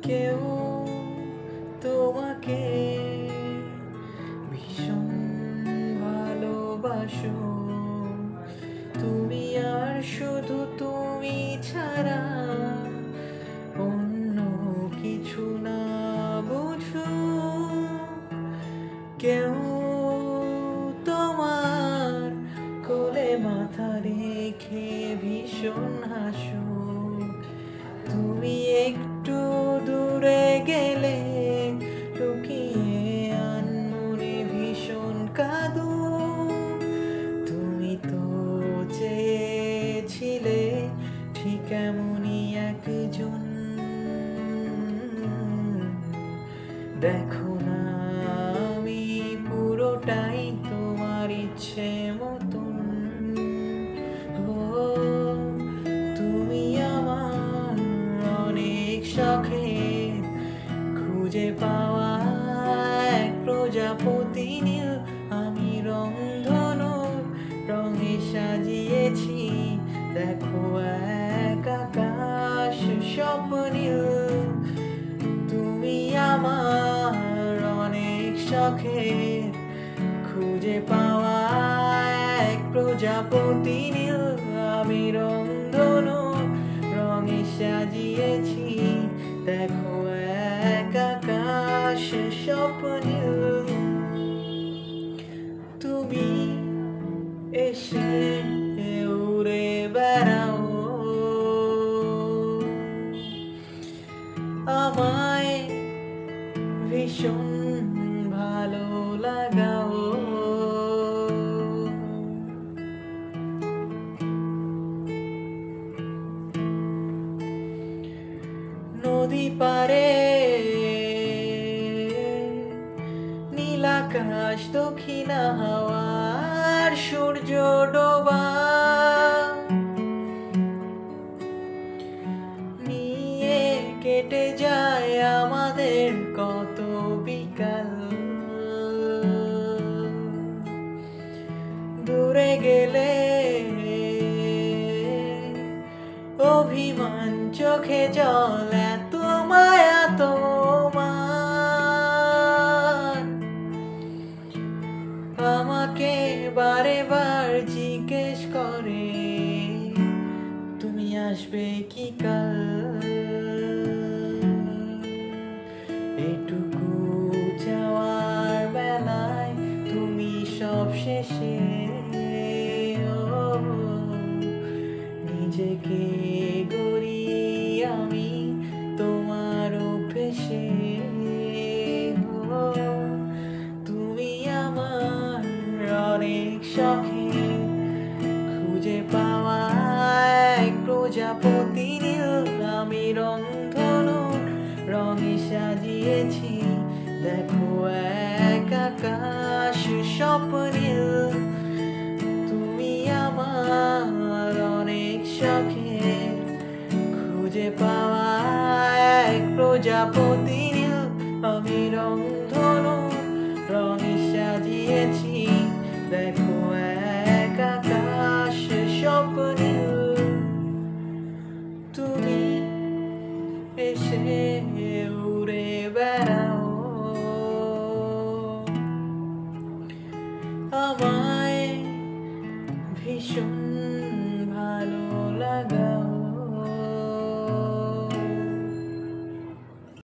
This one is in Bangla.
কেউ তোমাকে ভীষণ ভালোবাসো, তুমি আর শুধু তুমি ছাড়া অন্য কিছু না বুঝো। কেউ তোমার কোলে মাথা রেখে ভীষণ হাসো, তুমি একটু দূরে গেলে লুকিয়ে আনমনে ভীষণ কাঁদো। তুমি তো চেয়েছিলে ঠিক এমনই একজন, দেখো না আমি পুরোটাই তোমার ইচ্ছে মতন। ও তুমি আমার অনেক শখের খুঁজে পাওয়া এক প্রজাপতি নীল, আমি রংধনুর রঙে সাজিয়েছি, দেখো এক আকাশ স্বপ্নীল। তুমি আমার অনেক শখের খুঁজে পাওয়া এক প্রজাপতি নীল, আমি রংধনুর রঙে সাজিয়েছি, দেখো এক আকাশ স্বপ্নীল। তুমি এসে উড়ে বেড়াও, আমায় ভীষণ ভালো লাগাও। নদী পারে নীল আকাশ, দক্ষিণ হাওয়ার সূর্য ডোবা নিয়ে কেটে যায় আমাদের কত বিকাল। দূরে গেলে অভিমান, চোখে জল, এত মায়া তোমার, আমাকে বারে বার জিজ্ঞেস করে তুমি আসবে কি কাল। এটুকু চাওয়ার বেলায় তুমি সব শেষে নিজেকে গড়ি আমি তোমার অভ্যেসে। তুমি আমার অনেক শখে খুঁজে পাওয়া এক প্রজাপতি নীল, আমি রংধনুর রঙে সাজিয়েছি, দেখো এক আকাশ স্বপ্নীল। তুমি আমার অনেক শখে খুঁজে পাওয়া এক প্রজাপতি নীল, আমি রংধনুর রঙে সাজিয়েছি, দেখো এক আকাশ স্বপ্নীল। তুমি এসে